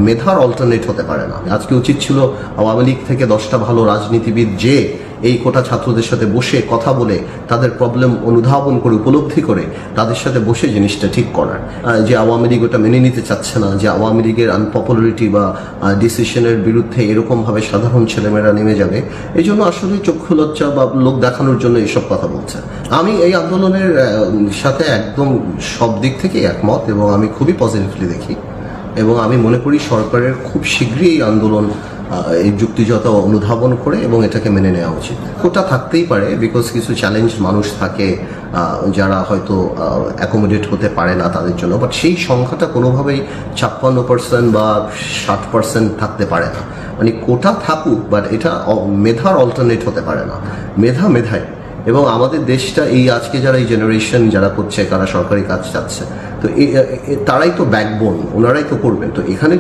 মেধার অল্টারনেট হতে পারে না। আজকে উচিত ছিল আওয়ামী লীগ থেকে 10টা ভালো রাজনীতিবিদ যে এই কোটা ছাত্রদের সাথে বসে কথা বলে তাদের প্রবলেম অনুধাবন করে উপলব্ধি করে তাদের সাথে বসে জিনিসটা ঠিক করার। যে আওয়ামী লীগ ওটা মেনে নিতে চাচ্ছে না, যে আওয়ামী লীগের আনপপুলারিটি বা ডিসিশনের বিরুদ্ধে এরকমভাবে সাধারণ ছেলেমেয়েরা নেমে যাবে, এই জন্য আসলে চক্ষু লজ্জা বা লোক দেখানোর জন্য এসব কথা বলছে। আমি এই আন্দোলনের সাথে একদম সব দিক থেকে একমত এবং আমি খুবই পজিটিভলি দেখি এবং আমি মনে করি সরকারের খুব শীঘ্রই এই আন্দোলন এই যুক্তিযুক্ত অনুধাবন করে এবং এটাকে মেনে নেওয়া উচিত। কোটা থাকতেই পারে, বিকজ কিছু চ্যালেঞ্জ মানুষ থাকে যারা হয়তো অ্যাকোমোডেট হতে পারে না তাদের জন্য, বাট সেই সংখ্যাটা কোনোভাবেই 56% বা 60% থাকতে পারে না। মানে কোটা থাকুক, বাট এটা মেধার অল্টারনেট হতে পারে না। মেধা মেধায়, এবং আমাদের দেশটা এই আজকে যারা এই জেনারেশন যারা করছে, কারা সরকারি কাজ চাচ্ছে, তো তারাই তো ব্যাকবোন, ওনারাই তো করবেন। তো এখানে